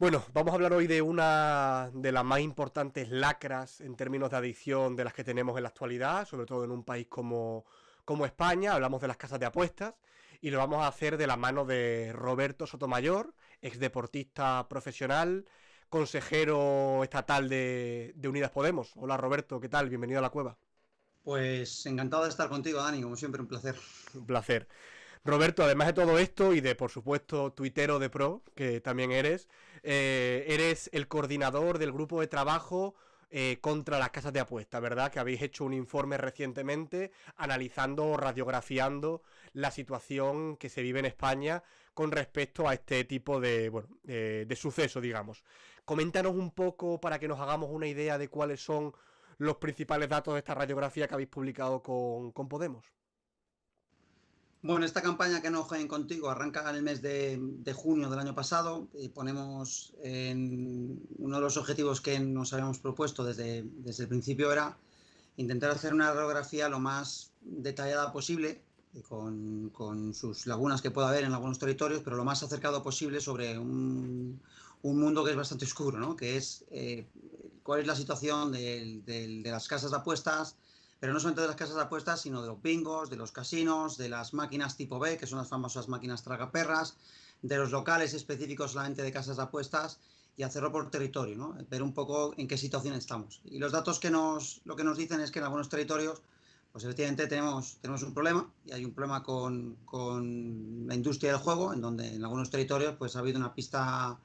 Bueno, vamos a hablar hoy de una de las más importantes lacras en términos de adicción de las que tenemos en la actualidad, sobre todo en un país como España. Hablamos de las casas de apuestas y lo vamos a hacer de la mano de Roberto Sotomayor, exdeportista profesional, consejero estatal de Unidas Podemos. Hola Roberto, ¿qué tal? Bienvenido a la cueva. Pues encantado de estar contigo, Dani, como siempre, un placer. Un placer. Roberto, además de todo esto y de, por supuesto, tuitero de pro, que también eres el coordinador del grupo de trabajo contra las casas de apuestas, ¿verdad? Que habéis hecho un informe recientemente analizando, radiografiando la situación que se vive en España con respecto a este tipo de suceso, digamos. Coméntanos un poco para que nos hagamos una idea de cuáles son los principales datos de esta radiografía que habéis publicado con Podemos. Bueno, esta campaña que no jueguen contigo arranca en el mes de junio del año pasado y ponemos en uno de los objetivos que nos habíamos propuesto desde el principio era intentar hacer una radiografía lo más detallada posible, y con sus lagunas que pueda haber en algunos territorios, pero lo más acercado posible sobre un mundo que es bastante oscuro, ¿no? Que es cuál es la situación de las casas de apuestas, pero no solamente de las casas de apuestas, sino de los bingos, de los casinos, de las máquinas tipo B, que son las famosas máquinas tragaperras, de los locales específicos solamente de casas de apuestas y hacerlo por territorio, ¿no? Ver un poco en qué situación estamos. Y los datos lo que nos dicen es que en algunos territorios, pues efectivamente tenemos un problema, y hay un problema con la industria del juego, en donde en algunos territorios pues ha habido una pista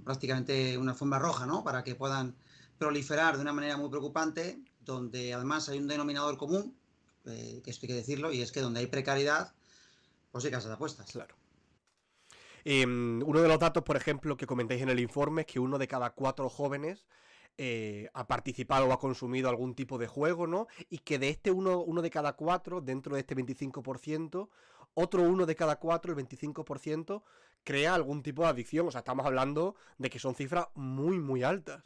prácticamente una alfombra roja, ¿no? Para que puedan proliferar de una manera muy preocupante, donde además hay un denominador común, que esto hay que decirlo, y es que donde hay precariedad, pues hay casas de apuestas. Claro. Uno de los datos, por ejemplo, que comentáis en el informe es que uno de cada 4 jóvenes ha participado o ha consumido algún tipo de juego, ¿no? Y que de este uno de cada 4, dentro de este 25%, otro uno de cada 4, el 25%, crea algún tipo de adicción. O sea, estamos hablando de que son cifras muy, muy altas.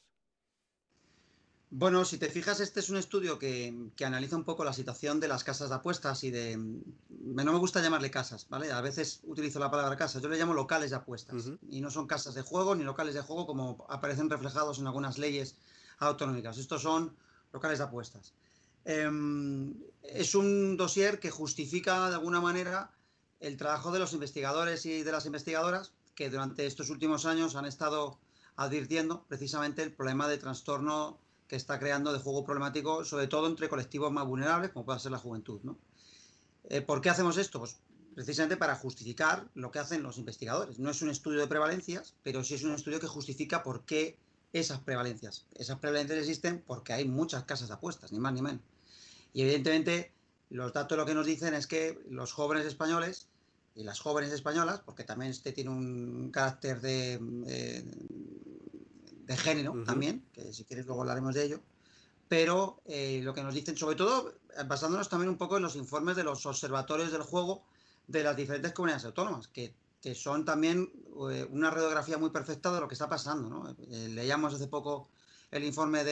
Bueno, si te fijas, este es un estudio que analiza un poco la situación de las casas de apuestas y de... No me gusta llamarle casas, ¿vale? A veces utilizo la palabra casas, yo le llamo locales de apuestas. Ujú. Y no son casas de juego ni locales de juego como aparecen reflejados en algunas leyes autonómicas. Estos son locales de apuestas. Es un dossier que justifica de alguna manera el trabajo de los investigadores y de las investigadoras que durante estos últimos años han estado advirtiendo precisamente el problema de trastorno que está creando de juego problemático, sobre todo entre colectivos más vulnerables, como puede ser la juventud, ¿no? ¿Por qué hacemos esto? Pues precisamente para justificar lo que hacen los investigadores. No es un estudio de prevalencias, pero sí es un estudio que justifica por qué esas prevalencias. Esas prevalencias existen porque hay muchas casas de apuestas, ni más ni menos. Y evidentemente los datos lo que nos dicen es que los jóvenes españoles y las jóvenes españolas, porque también este tiene un carácter de género Ujú. también, que si quieres luego hablaremos de ello, pero lo que nos dicen, sobre todo basándonos también un poco en los informes de los observatorios del juego de las diferentes comunidades autónomas, que son también una radiografía muy perfecta de lo que está pasando, ¿no? Leíamos hace poco el informe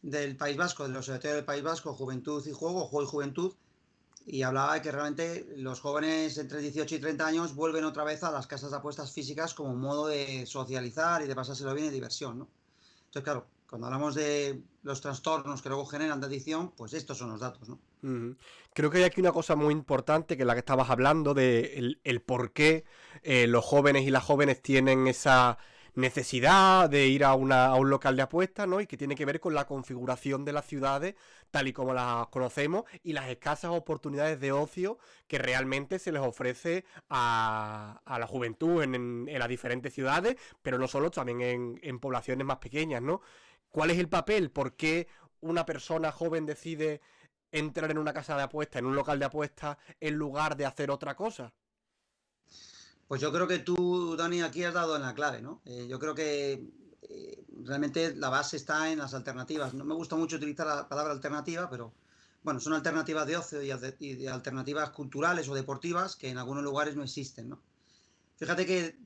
del País Vasco, del Observatorio del País Vasco, Juventud y Juego, Juego y Juventud, y hablaba de que realmente los jóvenes entre 18 y 30 años vuelven otra vez a las casas de apuestas físicas como un modo de socializar y de pasárselo bien y diversión, ¿no? Entonces, claro, cuando hablamos de los trastornos que luego generan de adicción, pues estos son los datos, ¿no? Ujú. Creo que hay aquí una cosa muy importante que es la que estabas hablando de el por qué los jóvenes y las jóvenes tienen esa necesidad de ir a un local de apuestas, ¿no? Y que tiene que ver con la configuración de las ciudades tal y como las conocemos y las escasas oportunidades de ocio que realmente se les ofrece a la juventud en las diferentes ciudades, pero no solo, también en poblaciones más pequeñas, ¿no? ¿Cuál es el papel? ¿Por qué una persona joven decide entrar en una casa de apuestas, en un local de apuestas, en lugar de hacer otra cosa? Pues yo creo que tú, Dani, aquí has dado en la clave, ¿no? Yo creo que realmente la base está en las alternativas. No me gusta mucho utilizar la palabra alternativa, pero bueno, son alternativas de ocio y de alternativas culturales o deportivas que en algunos lugares no existen, ¿no? Fíjate que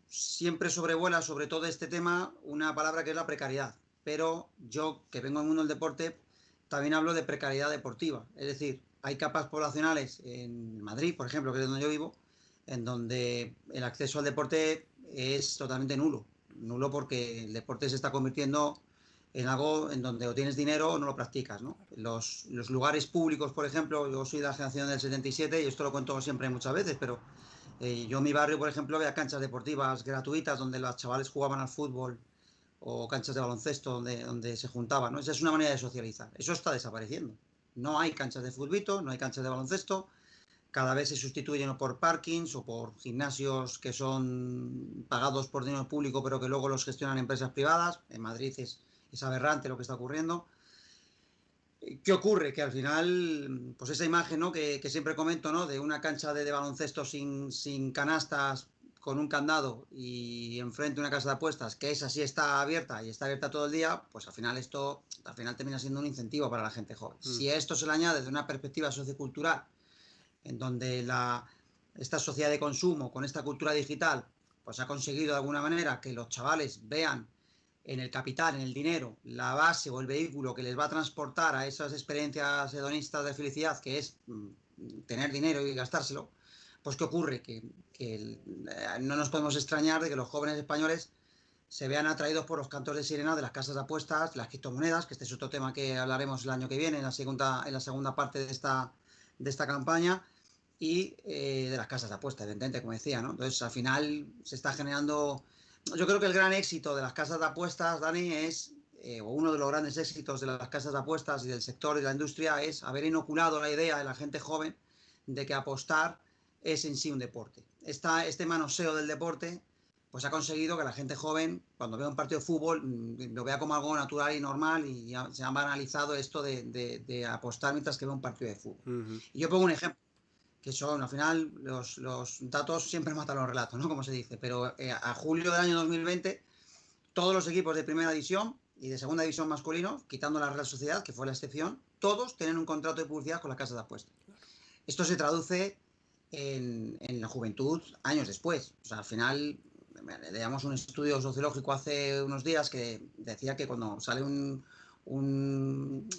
siempre sobrevuela sobre todo este tema una palabra que es la precariedad. Pero yo, que vengo del mundo del deporte, también hablo de precariedad deportiva. Es decir, hay capas poblacionales en Madrid, por ejemplo, que es donde yo vivo, en donde el acceso al deporte es totalmente nulo. Nulo porque el deporte se está convirtiendo en algo en donde o tienes dinero o no lo practicas, ¿no? Los lugares públicos, por ejemplo, yo soy de la generación del 77 y esto lo cuento siempre muchas veces, pero yo en mi barrio, por ejemplo, había canchas deportivas gratuitas donde los chavales jugaban al fútbol o canchas de baloncesto donde se juntaban, ¿no? Esa es una manera de socializar. Eso está desapareciendo. No hay canchas de futbito, no hay canchas de baloncesto, cada vez se sustituyen por parkings o por gimnasios que son pagados por dinero público pero que luego los gestionan empresas privadas. En Madrid es aberrante lo que está ocurriendo. ¿Qué ocurre? Que al final, pues esa imagen, ¿no? que siempre comento, ¿no? De una cancha de baloncesto sin canastas, con un candado y enfrente una casa de apuestas, que esa sí está abierta y está abierta todo el día, pues al final esto al final termina siendo un incentivo para la gente joven. Si a esto se le añade desde una perspectiva sociocultural, en donde esta sociedad de consumo, con esta cultura digital, pues ha conseguido de alguna manera que los chavales vean en el capital, en el dinero, la base o el vehículo que les va a transportar a esas experiencias hedonistas de felicidad, que es tener dinero y gastárselo. Pues ¿qué ocurre? Que no nos podemos extrañar de que los jóvenes españoles se vean atraídos por los cantos de sirena de las casas de apuestas, las criptomonedas, que este es otro tema que hablaremos el año que viene, en la segunda parte de esta campaña, y de las casas de apuestas, evidentemente, como decía, ¿no? Entonces, al final se está generando... Yo creo que el gran éxito de las casas de apuestas, Dani, o uno de los grandes éxitos de las casas de apuestas y del sector y de la industria, es haber inoculado la idea de la gente joven de que apostar es en sí un deporte. Este manoseo del deporte pues ha conseguido que la gente joven, cuando vea un partido de fútbol, lo vea como algo natural y normal, y ya se ha banalizado esto de apostar mientras que ve un partido de fútbol. Y yo pongo un ejemplo, que son, al final, los datos siempre matan los relatos, ¿no? Como se dice, pero a julio del año 2020, todos los equipos de primera división y de segunda división masculinos, quitando la Real Sociedad, que fue la excepción, todos tienen un contrato de publicidad con la casa de apuestas. Esto se traduce en la juventud años después. O sea, al final, leíamos un estudio sociológico hace unos días que decía que cuando sale un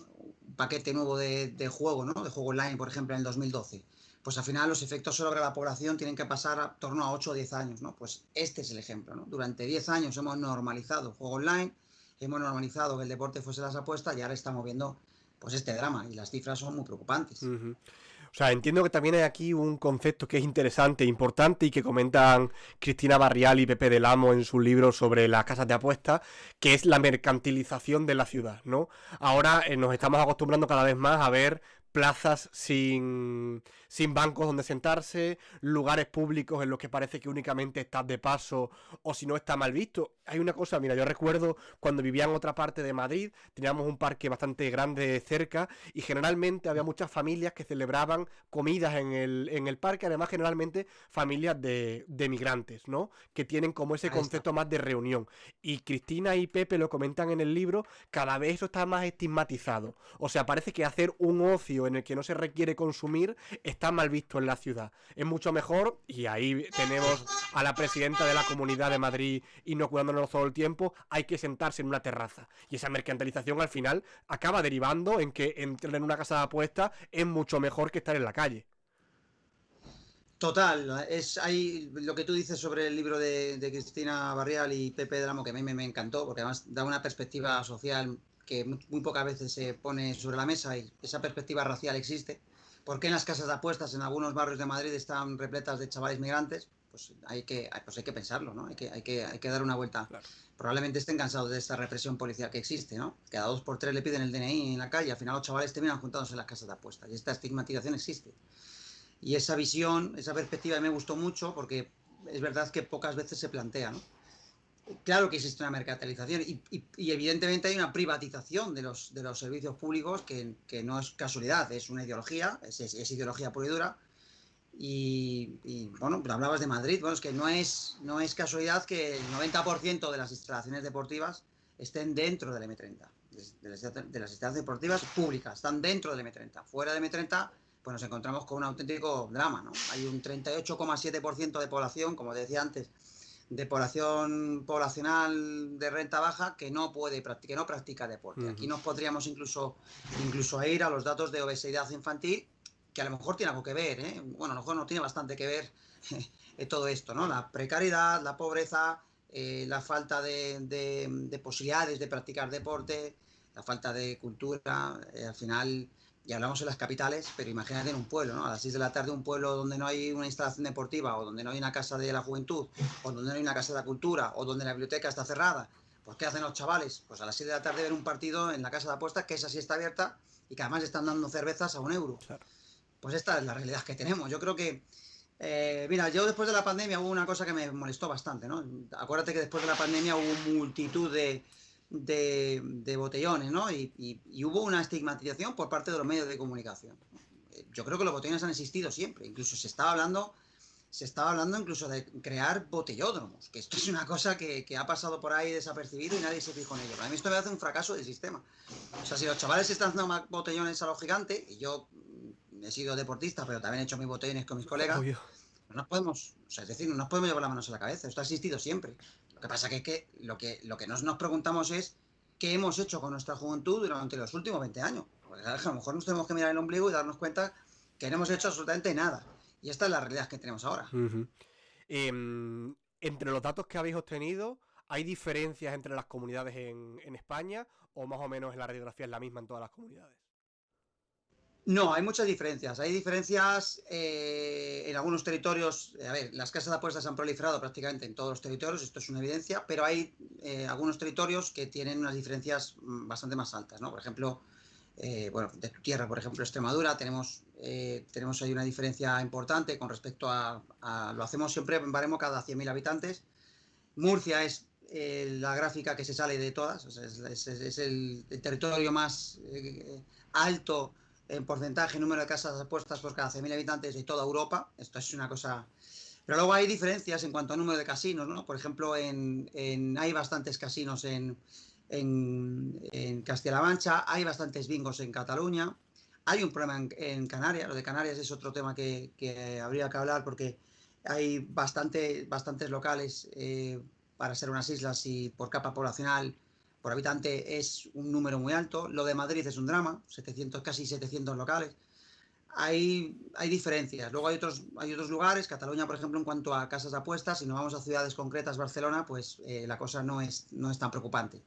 paquete nuevo de juego, ¿no? De juego online, por ejemplo, en el 2012, pues al final los efectos sobre la población tienen que pasar a torno a 8 o 10 años, ¿no? Pues este es el ejemplo, ¿no? Durante 10 años hemos normalizado el juego online, hemos normalizado que el deporte fuese las apuestas y ahora estamos viendo pues este drama y las cifras son muy preocupantes. O sea, entiendo que también hay aquí un concepto que es interesante, importante y que comentan Cristina Barrial y Pepe Del Amo en su libro sobre las casas de apuestas, que es la mercantilización de la ciudad, ¿no? Ahora nos estamos acostumbrando cada vez más a ver plazas sin bancos donde sentarse, lugares públicos en los que parece que únicamente estás de paso o si no está mal visto. Hay una cosa, mira, yo recuerdo cuando vivía en otra parte de Madrid, teníamos un parque bastante grande cerca y generalmente había muchas familias que celebraban comidas en el parque, además generalmente familias de migrantes, ¿no? Que tienen como ese Ahí está. concepto más de reunión. Y Cristina y Pepe lo comentan en el libro, cada vez eso está más estigmatizado. O sea, parece que hacer un ocio en el que no se requiere consumir está mal visto en la ciudad. Es mucho mejor, y ahí tenemos a la presidenta de la Comunidad de Madrid inoculándonos todo el tiempo, hay que sentarse en una terraza. Y esa mercantilización al final acaba derivando en que entrar en una casa de apuestas es mucho mejor que estar en la calle. Total, hay lo que tú dices sobre el libro de Cristina Barrial y Pepe Dramo, que a mí me encantó, porque además da una perspectiva social que muy pocas veces se pone sobre la mesa, y esa perspectiva racial existe. ¿Por qué en las casas de apuestas en algunos barrios de Madrid están repletas de chavales migrantes? Pues hay que pensarlo, ¿no? Hay que dar una vuelta. Claro. Probablemente estén cansados de esta represión policial que existe, ¿no? Cada 2 por 3 le piden el DNI en la calle, al final los chavales terminan juntándose en las casas de apuestas, y esta estigmatización existe. Y esa visión, esa perspectiva me gustó mucho porque es verdad que pocas veces se plantea, ¿no? Claro que existe una mercantilización y evidentemente hay una privatización de los servicios públicos que no es casualidad, es una ideología, es ideología pura y dura. Bueno, hablabas de Madrid, bueno, es que no es casualidad que el 90% de las instalaciones deportivas estén dentro del M30, de las instalaciones deportivas públicas, están dentro del M30. Fuera del M30, pues nos encontramos con un auténtico drama, ¿no? Hay un 38,7% de población, como te decía antes, de poblacional de renta baja que no practica deporte. Aquí nos podríamos incluso ir a los datos de obesidad infantil, que a lo mejor tiene algo que ver, ¿eh? Bueno, a lo mejor no tiene bastante que ver todo esto, ¿no? La precariedad, la pobreza, la falta de posibilidades de practicar deporte, la falta de cultura, al final, ya hablamos en las capitales, pero imagínate en un pueblo, ¿no? A las 6 de la tarde un pueblo donde no hay una instalación deportiva, o donde no hay una casa de la juventud, o donde no hay una casa de la cultura, o donde la biblioteca está cerrada, pues ¿qué hacen los chavales? Pues a las 6 de la tarde ver un partido en la casa de apuestas, que esa sí está abierta, y que además están dando cervezas a 1 euro. Claro. Pues esta es la realidad que tenemos. Yo creo que mira, yo después de la pandemia hubo una cosa que me molestó bastante, ¿no? Acuérdate que después de la pandemia hubo multitud de botellones, ¿no? Y hubo una estigmatización por parte de los medios de comunicación. Yo creo que los botellones han existido siempre. Incluso se estaba hablando incluso de crear botellódromos, que esto es una cosa que ha pasado por ahí desapercibido y nadie se fijó en ello. Para mí esto me hace un fracaso del sistema. O sea, si los chavales están haciendo botellones a lo gigante, y yo he sido deportista, pero también he hecho mis botellones con mis colegas, Obvio. no nos podemos, o sea, es decir, no nos podemos llevar las manos a la cabeza. Esto ha existido siempre. Lo que pasa que lo que nos preguntamos es qué hemos hecho con nuestra juventud durante los últimos 20 años. Porque a lo mejor nos tenemos que mirar el ombligo y darnos cuenta que no hemos hecho absolutamente nada. Y esta es la realidad que tenemos ahora. Entre los datos que habéis obtenido, ¿hay diferencias entre las comunidades en España o más o menos la radiografía es la misma en todas las comunidades? No, hay muchas diferencias. Hay diferencias en algunos territorios. A ver, las casas de apuestas han proliferado prácticamente en todos los territorios, esto es una evidencia, pero hay algunos territorios que tienen unas diferencias bastante más altas, ¿no? Por ejemplo, bueno, de tu tierra, por ejemplo, Extremadura, tenemos ahí una diferencia importante con respecto lo hacemos siempre en baremo cada 100.000 habitantes. Murcia es la gráfica que se sale de todas, o sea, es el territorio más alto en porcentaje, número de casas apuestas por cada 100.000 habitantes de toda Europa. Esto es una cosa. Pero luego hay diferencias en cuanto al número de casinos, ¿no? Por ejemplo, hay bastantes casinos en Castilla-La Mancha, hay bastantes bingos en Cataluña, hay un problema en Canarias. Lo de Canarias es otro tema que habría que hablar, porque hay bastantes locales para ser unas islas, y por capa poblacional, por habitante, es un número muy alto. Lo de Madrid es un drama, 700, casi 700 locales. Hay diferencias. Luego hay otros lugares, Cataluña, por ejemplo, en cuanto a casas de apuestas, si nos vamos a ciudades concretas, Barcelona, pues la cosa no es tan preocupante.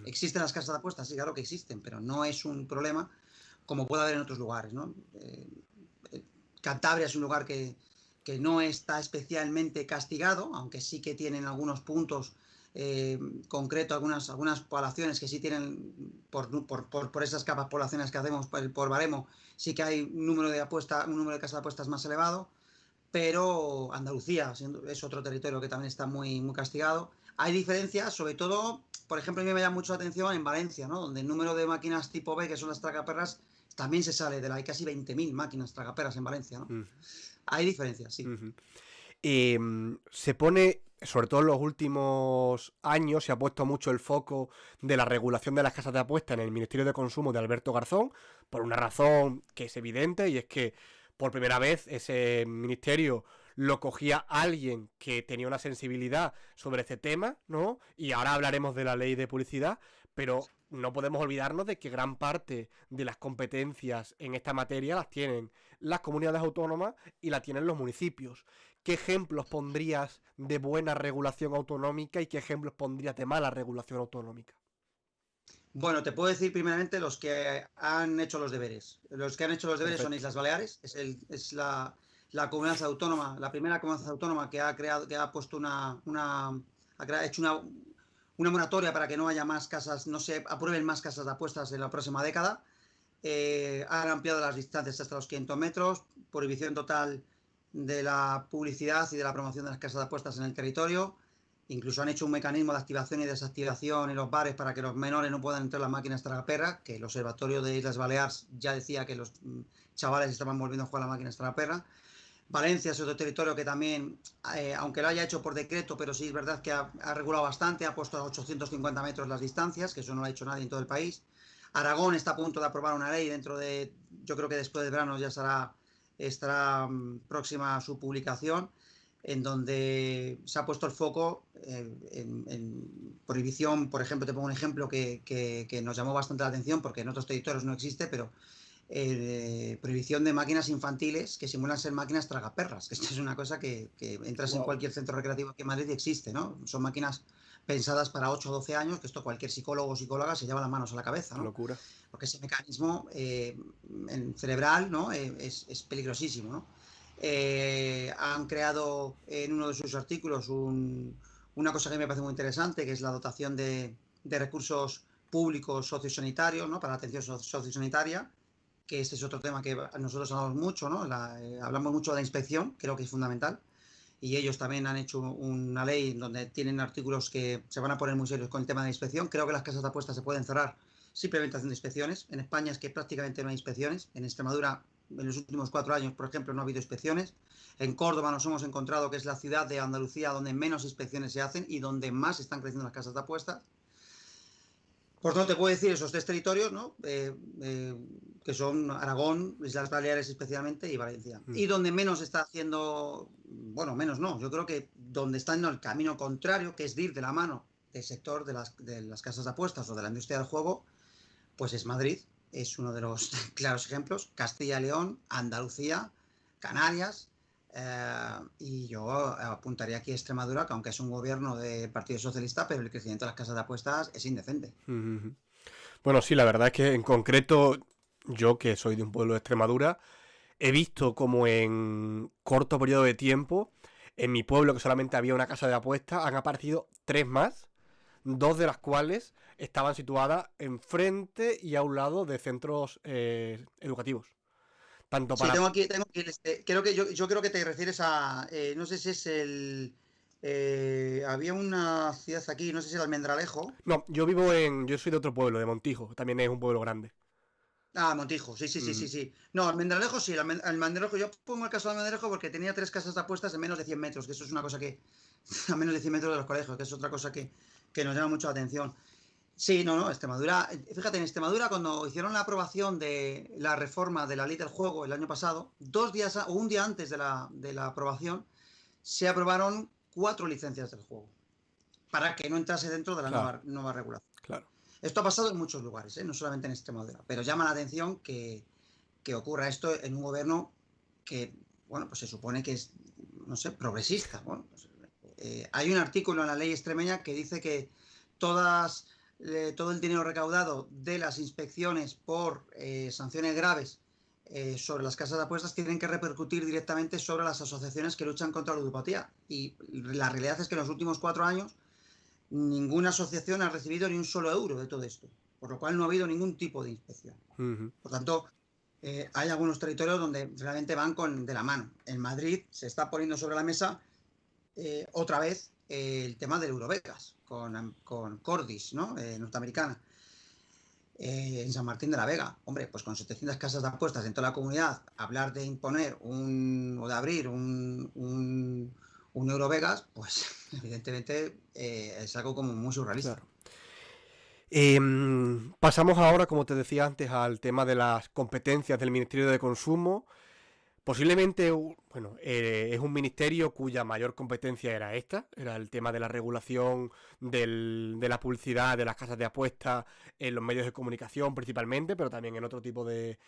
¿Existen las casas de apuestas? Sí, claro que existen, pero no es un problema como puede haber en otros lugares, ¿no? Cantabria es un lugar que no está especialmente castigado, aunque sí que tienen algunos puntos concretos, algunas poblaciones que sí tienen, por esas capas poblaciones que hacemos por baremo, sí que hay un número de casas de apuestas más elevado, pero Andalucía es otro territorio que también está muy, muy castigado. Hay diferencias, sobre todo, por ejemplo, a mí me llama mucho la atención en Valencia, ¿no? Donde el número de máquinas tipo B, que son las tragaperras, también se sale de hay casi 20.000 máquinas tragaperras en Valencia, ¿no? Hay diferencias, sí. Se pone, sobre todo en los últimos años, se ha puesto mucho el foco de la regulación de las casas de apuestas en el Ministerio de Consumo de Alberto Garzón, por una razón que es evidente, y es que por primera vez ese ministerio lo cogía alguien que tenía una sensibilidad sobre este tema, ¿no? Y ahora hablaremos de la ley de publicidad, pero no podemos olvidarnos de que gran parte de las competencias en esta materia las tienen las comunidades autónomas y las tienen los municipios. ¿Qué ejemplos pondrías de buena regulación autonómica y qué ejemplos pondrías de mala regulación autonómica? Bueno, te puedo decir primeramente los que han hecho los deberes. Los que han hecho los deberes Perfecto. son Islas Baleares, es la comunidad autónoma, la primera comunidad autónoma que ha puesto ha hecho una moratoria para que no haya más casas, no se aprueben más casas de apuestas en la próxima década. Han ampliado las distancias hasta los 500 metros, prohibición total de la publicidad y de la promoción de las casas de apuestas en el territorio. Incluso han hecho un mecanismo de activación y desactivación en los bares para que los menores no puedan entrar en las máquinas tragaperras, que el Observatorio de Islas Baleares ya decía que los chavales estaban volviendo a jugar a las máquinas tragaperras. Valencia es otro territorio que también, aunque lo haya hecho por decreto, pero sí es verdad que ha regulado bastante, ha puesto a 850 metros las distancias, que eso no lo ha hecho nadie en todo el país. Aragón está a punto de aprobar una ley yo creo que después del verano ya estará próxima a su publicación, en donde se ha puesto el foco en prohibición. Por ejemplo, te pongo un ejemplo que nos llamó bastante la atención, porque en otros territorios no existe, pero prohibición de máquinas infantiles que simulan ser máquinas tragaperras, que esto es una cosa que entras en Wow, cualquier centro recreativo aquí en Madrid y existe, ¿no? Son máquinas pensadas para 8 o 12 años, que esto cualquier psicólogo o psicóloga se lleva las manos a la cabeza, qué ¿no? locura. Porque ese mecanismo cerebral, ¿no? Es peligrosísimo, ¿no? Han creado en uno de sus artículos una cosa que me parece muy interesante, que es la dotación de recursos públicos sociosanitarios, ¿no? Para la atención sociosanitaria, que este es otro tema que nosotros hablamos mucho, ¿no? Hablamos mucho de la inspección, creo que es fundamental, y ellos también han hecho una ley donde tienen artículos que se van a poner muy serios con el tema de la inspección. Creo que las casas de apuestas se pueden cerrar simplemente haciendo inspecciones. En España es que prácticamente no hay inspecciones. En Extremadura, en los últimos 4 años, por ejemplo, no ha habido inspecciones. En Córdoba nos hemos encontrado que es la ciudad de Andalucía donde menos inspecciones se hacen y donde más están creciendo las casas de apuestas. Por tanto, te puedo decir esos 3 territorios, ¿no? Que son Aragón, Islas Baleares especialmente y Valencia. Mm. Y donde menos está haciendo, bueno, menos no, yo creo que donde está en el camino contrario, que es de ir de la mano del sector de las casas de apuestas o de la industria del juego, pues es Madrid, es uno de los claros ejemplos, Castilla y León, Andalucía, Canarias, y yo apuntaría aquí a Extremadura, que aunque es un gobierno del Partido Socialista, pero el crecimiento de las casas de apuestas es indecente. Ujú. Bueno, sí, la verdad es que en concreto, yo que soy de un pueblo de Extremadura, he visto como en corto periodo de tiempo, en mi pueblo que solamente había una casa de apuestas, han aparecido tres más, dos de las cuales estaban situadas enfrente y a un lado de centros educativos. Tanto Sí, para... tengo aquí creo que yo creo que te refieres a, no sé si es había una ciudad aquí, no sé si era Almendralejo. No, yo soy de otro pueblo, de Montijo, también es un pueblo grande. Ah, Montijo, sí, sí, sí, sí, Ujú. sí. No, Almendralejo sí, Almendralejo, yo pongo el caso de Almendralejo porque tenía 3 casas de apuestas en menos de 100 metros, que eso es una cosa que, a menos de 100 metros de los colegios, que es otra cosa que nos llama mucho la atención. Sí, no, no, Extremadura, fíjate, en Extremadura cuando hicieron la aprobación de la reforma de la ley del juego el año pasado, 2 días o un día antes de la aprobación, se aprobaron 4 licencias del juego para que no entrase dentro de la Claro, nueva regulación. claro. Esto ha pasado en muchos lugares, no solamente en Extremadura, pero llama la atención que ocurra esto en un gobierno que, bueno, pues se supone que es, no sé, progresista. Bueno, pues, hay un artículo en la ley extremeña que dice que todas, todo el dinero recaudado de las inspecciones por sanciones graves sobre las casas de apuestas tienen que repercutir directamente sobre las asociaciones que luchan contra la ludopatía. Y la realidad es que en los últimos 4 años ninguna asociación ha recibido ni un solo euro de todo esto, por lo cual no ha habido ningún tipo de inspección. Ujú. Por tanto, hay algunos territorios donde realmente van de la mano. En Madrid se está poniendo sobre la mesa otra vez el tema del Eurovegas con Cordis, ¿no? Norteamericana. En San Martín de la Vega, hombre, pues con 700 casas de apuestas en toda la comunidad, hablar de imponer o de abrir un Eurovegas, pues evidentemente es algo como muy surrealista. Claro. Pasamos ahora, como te decía antes, al tema de las competencias del Ministerio de Consumo. Posiblemente, bueno, es un ministerio cuya mayor competencia era esta, era el tema de la regulación de la publicidad, de las casas de apuestas en los medios de comunicación principalmente, pero también en otro tipo de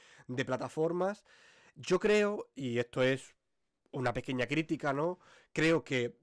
plataformas. Yo creo, y esto es una pequeña crítica, ¿no? Creo que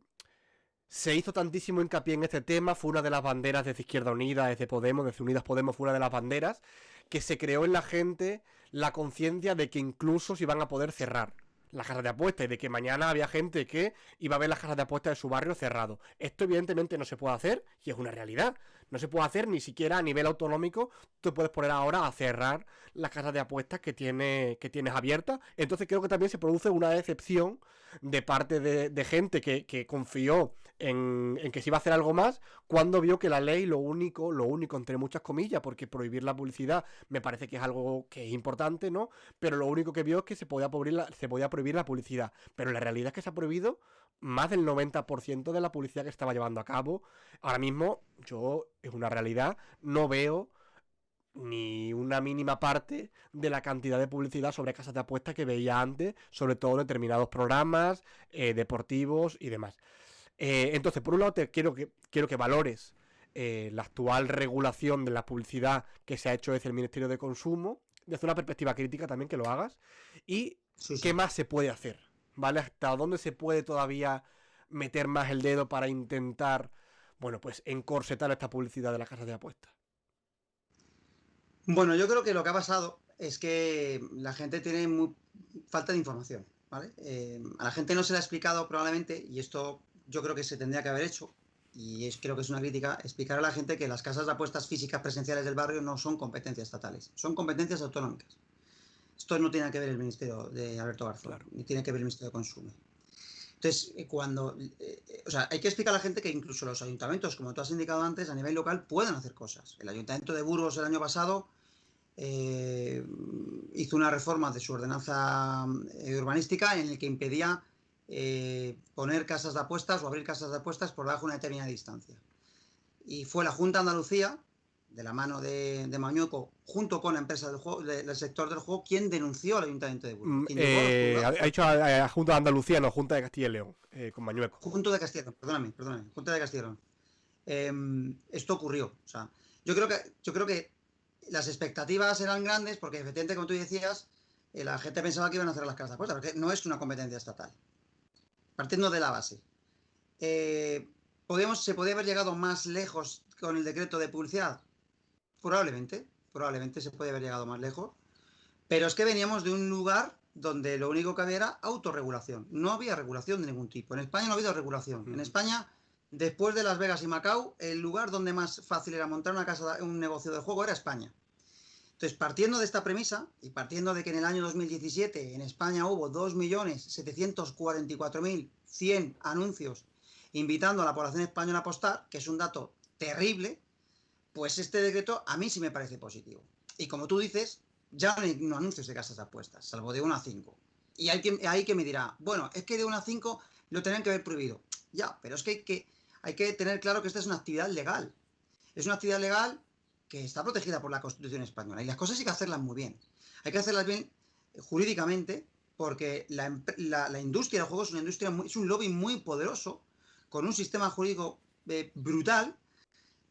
se hizo tantísimo hincapié en este tema, fue una de las banderas desde Izquierda Unida, desde Podemos, desde Unidas Podemos, fue una de las banderas, que se creó en la gente la conciencia de que incluso se iban a poder cerrar las casas de apuestas y de que mañana había gente que iba a ver las casas de apuestas de su barrio cerrado. Esto evidentemente no se puede hacer y es una realidad. No se puede hacer ni siquiera a nivel autonómico. Tú puedes poner ahora a cerrar las casas de apuestas que tienes abiertas. Entonces creo que también se produce una decepción de parte de gente que confió en que se iba a hacer algo más cuando vio que la ley lo único entre muchas comillas, porque prohibir la publicidad me parece que es algo que es importante, ¿no? Pero lo único que vio es que se podía prohibir la publicidad. Pero la realidad es que se ha prohibido más del 90% de la publicidad que estaba llevando a cabo. Ahora mismo, yo, es una realidad, no veo ni una mínima parte de la cantidad de publicidad sobre casas de apuestas que veía antes, sobre todo en determinados programas deportivos y demás. Entonces, por un lado, quiero que valores la actual regulación de la publicidad que se ha hecho desde el Ministerio de Consumo, desde una perspectiva crítica también que lo hagas. Y Sí, qué sí. más se puede hacer, ¿vale? Hasta dónde se puede todavía meter más el dedo para intentar, bueno, pues encorsetar esta publicidad de las casas de apuestas. Bueno, yo creo que lo que ha pasado es que la gente tiene falta de información, ¿vale? A la gente no se le ha explicado probablemente, y esto yo creo que se tendría que haber hecho, y creo que es una crítica, explicar a la gente que las casas de apuestas físicas presenciales del barrio no son competencias estatales, son competencias autonómicas. Esto no tiene que ver el Ministerio de Alberto Garzón, Claro. ni tiene que ver el Ministerio de Consumo. Entonces, o sea, hay que explicar a la gente que incluso los ayuntamientos, como tú has indicado antes, a nivel local pueden hacer cosas. El Ayuntamiento de Burgos el año pasado eh, hizo una reforma de su ordenanza urbanística en el que impedía poner casas de apuestas o abrir casas de apuestas por debajo de una determinada distancia. Y fue la Junta de Andalucía, de la mano de Mañueco, junto con la empresa del juego, del sector del juego, quien denunció al Ayuntamiento de Burgos, quien llevó a los Ha juzgados. dicho a Junta de Andalucía, no, Junta de Castilla y León, con Mañueco. Junto de Castilla, perdóname, Junta de Castilla y León. Esto ocurrió. O sea, yo creo que las expectativas eran grandes porque efectivamente, como tú decías, la gente pensaba que iban a hacer las casas de apuestas, porque no es una competencia estatal. Partiendo de la base. Eh, se podía haber llegado más lejos con el decreto de publicidad. Probablemente se puede haber llegado más lejos. Pero es que veníamos de un lugar donde lo único que había era autorregulación. No había regulación de ningún tipo. En España no ha habido regulación. En España, después de Las Vegas y Macao, el lugar donde más fácil era montar un negocio de juego era España. Entonces, partiendo de esta premisa y partiendo de que en el año 2017 en España hubo 2.744.100 anuncios invitando a la población española a apostar, que es un dato terrible, pues este decreto a mí sí me parece positivo. Y como tú dices, ya no anuncios de casas de apuestas, salvo de 1 a 5. Y hay que me dirá, bueno, es que de 1 a 5 lo tenían que haber prohibido. Ya, pero es que hay que tener claro que esta es una actividad legal. Es una actividad legal que está protegida por la Constitución española. Y las cosas hay que hacerlas muy bien. Hay que hacerlas bien jurídicamente, porque la industria del juego es una industria es un lobby muy poderoso, con un sistema jurídico brutal.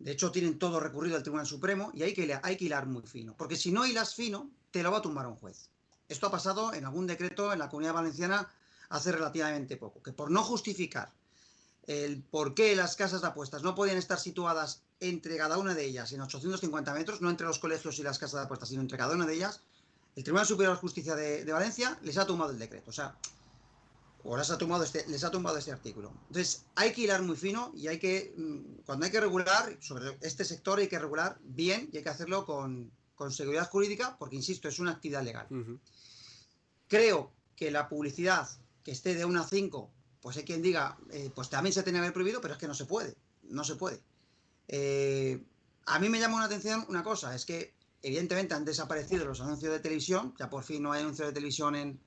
De hecho, tienen todo recurrido al Tribunal Supremo y hay que hilar muy fino. Porque si no hilas fino, te lo va a tumbar un juez. Esto ha pasado en algún decreto en la Comunidad Valenciana hace relativamente poco. Que por no justificar el por qué las casas de apuestas no podían estar situadas entre cada una de ellas en 850 metros, no entre los colegios y las casas de apuestas, sino entre cada una de ellas, el Tribunal Superior de Justicia de Valencia les ha tumbado el decreto. O sea, o les ha tumbado este artículo. Entonces, hay que hilar muy fino y cuando hay que regular, sobre este sector hay que regular bien y hay que hacerlo con seguridad jurídica, porque, insisto, es una actividad legal. Creo que la publicidad que esté de 1 a 5, pues hay quien diga, pues también se tiene que haber prohibido, pero es que no se puede. No se puede. A mí me llama una atención una cosa, es que evidentemente han desaparecido los anuncios de televisión, ya por fin no hay anuncios de televisión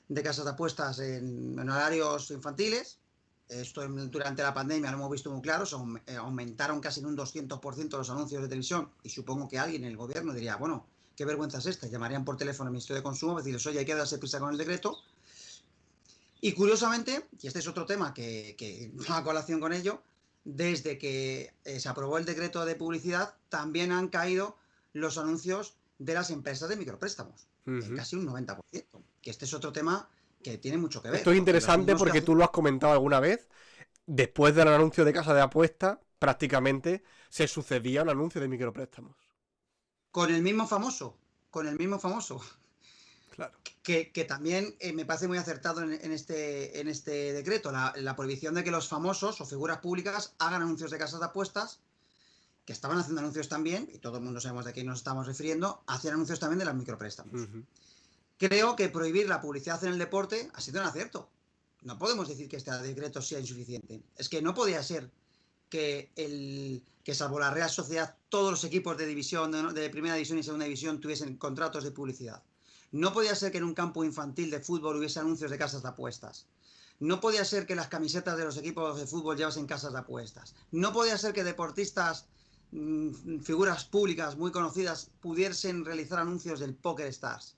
de casas de apuestas en horarios infantiles. Esto durante la pandemia lo hemos visto muy claro, aumentaron casi en un 200% los anuncios de televisión y supongo que alguien en el gobierno diría, bueno, qué vergüenza es esta, llamarían por teléfono al Ministerio de Consumo y decirles, oye, hay que darse prisa con el decreto. Y curiosamente, y este es otro tema que va a colación con ello, desde que se aprobó el decreto de publicidad, también han caído los anuncios de las empresas de micropréstamos, en casi un 90%. Que este es otro tema que tiene mucho que ver. Esto es Porque los interesante mismos porque tú lo has comentado alguna vez. Después del anuncio de casa de apuestas, prácticamente se sucedía un anuncio de micropréstamos. con el mismo famoso, Claro. que también me parece muy acertado en este decreto, la prohibición de que los famosos o figuras públicas hagan anuncios de casas de apuestas, que estaban haciendo anuncios también, y todo el mundo sabemos de qué nos estamos refiriendo, hacían anuncios también de los micropréstamos. Creo que prohibir la publicidad en el deporte ha sido un acierto. No podemos decir que este decreto sea insuficiente. Es que no podía ser que salvo la Real Sociedad, todos los equipos de división, de primera división y segunda división tuviesen contratos de publicidad. No podía ser que en un campo infantil de fútbol hubiese anuncios de casas de apuestas. No podía ser que las camisetas de los equipos de fútbol llevasen casas de apuestas. No podía ser que deportistas, figuras públicas muy conocidas, pudiesen realizar anuncios del Poker Stars.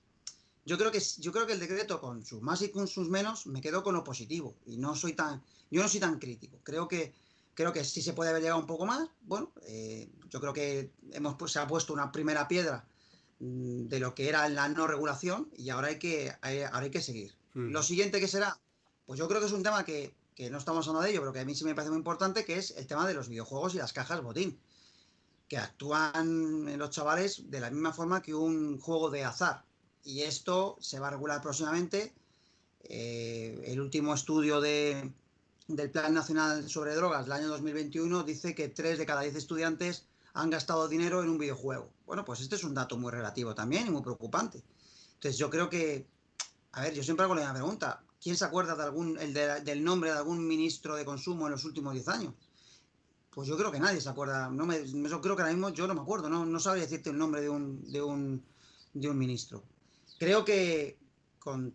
Yo creo que el decreto, con sus más y con sus menos, me quedo con lo positivo. Y yo no soy tan crítico. Creo que sí se puede haber llegado un poco más. Bueno, yo creo que se ha puesto una primera piedra de lo que era la no regulación y ahora ahora hay que seguir. Lo siguiente que será, pues yo creo que es un tema que no estamos hablando de ello, pero que a mí sí me parece muy importante, que es el tema de los videojuegos y las cajas botín, que actúan en los chavales de la misma forma que un juego de azar. Y esto se va a regular próximamente. El último estudio del Plan Nacional sobre Drogas del año 2021 dice que 3 de cada 10 estudiantes han gastado dinero en un videojuego. Bueno, pues este es un dato muy relativo también y muy preocupante. Entonces yo creo que, a ver, yo siempre hago la misma pregunta. ¿Quién se acuerda del nombre de algún ministro de consumo en los últimos 10 años? Pues yo creo que nadie se acuerda. Yo creo que ahora mismo yo no me acuerdo. No sabría decirte el nombre de un ministro. Creo que con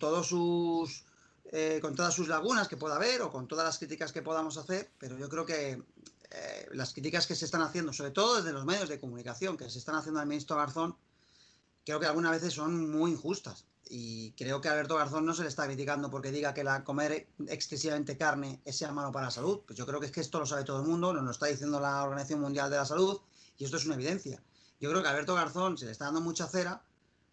con todas sus lagunas que pueda haber o con todas las críticas que podamos hacer, pero yo creo que las críticas que se están haciendo, sobre todo desde los medios de comunicación, que se están haciendo al ministro Garzón, creo que algunas veces son muy injustas. Y creo que a Alberto Garzón no se le está criticando porque diga que comer excesivamente carne sea malo para la salud. Pues yo creo que es que esto lo sabe todo el mundo, nos lo está diciendo la Organización Mundial de la Salud y esto es una evidencia. Yo creo que a Alberto Garzón se le está dando mucha cera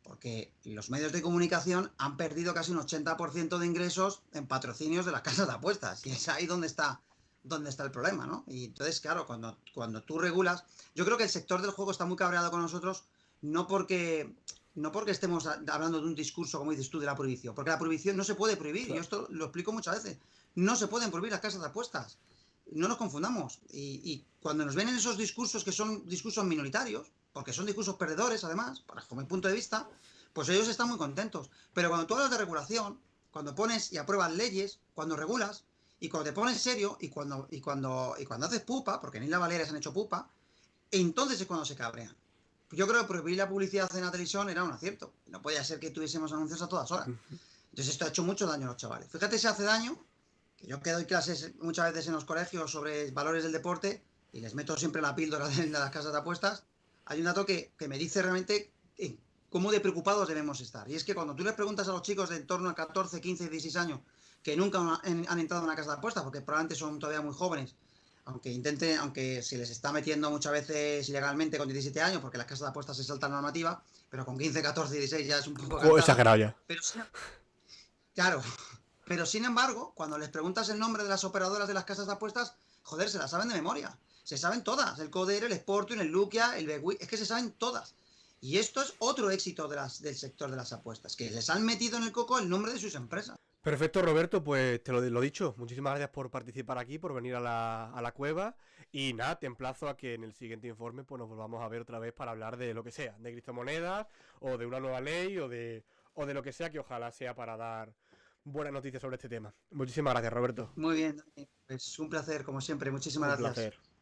porque los medios de comunicación han perdido casi un 80% de ingresos en patrocinios de las casas de apuestas. Y es ahí donde está el problema, ¿no? Y entonces, claro, cuando tú regulas, yo creo que el sector del juego está muy cabreado con nosotros, no porque estemos hablando de un discurso, como dices tú, de la prohibición, porque la prohibición no se puede prohibir, claro. Yo esto lo explico muchas veces, no se pueden prohibir las casas de apuestas, no nos confundamos, y cuando nos ven en esos discursos que son discursos minoritarios, porque son discursos perdedores además, bajo mi punto de vista, pues ellos están muy contentos, pero cuando tú hablas de regulación, cuando pones y apruebas leyes, cuando regulas, y cuando te pones serio, y cuando haces pupa, porque en Isla Baleares han hecho pupa, entonces es cuando se cabrean. Yo creo que prohibir la publicidad en la televisión era un acierto. No podía ser que tuviésemos anuncios a todas horas. Entonces esto ha hecho mucho daño a los chavales. Fíjate si hace daño, que yo que doy clases muchas veces en los colegios sobre valores del deporte y les meto siempre la píldora de las casas de apuestas, hay un dato que me dice realmente cómo de preocupados debemos estar. Y es que cuando tú les preguntas a los chicos de en torno a 14, 15, 16 años que nunca han entrado en una casa de apuestas, porque probablemente son todavía muy jóvenes, aunque se les está metiendo muchas veces ilegalmente con 17 años, porque las casas de apuestas se saltan normativa, pero con 15, 14, 16 ya es un poco exagerado ya. Claro, pero sin embargo, cuando les preguntas el nombre de las operadoras de las casas de apuestas, joder, se las saben de memoria. Se saben todas, el Codere, el Sporting, el Luquia, el Begui, es que se saben todas. Y esto es otro éxito del sector de las apuestas, que les han metido en el coco el nombre de sus empresas. Perfecto, Roberto, pues te lo dicho. Muchísimas gracias por participar aquí, por venir a la cueva. Y nada, te emplazo a que en el siguiente informe pues nos volvamos a ver otra vez para hablar de lo que sea, de criptomonedas, o de una nueva ley, o de lo que sea, que ojalá sea para dar buenas noticias sobre este tema. Muchísimas gracias, Roberto. Muy bien, pues un placer, como siempre. Muchísimas gracias. Un placer.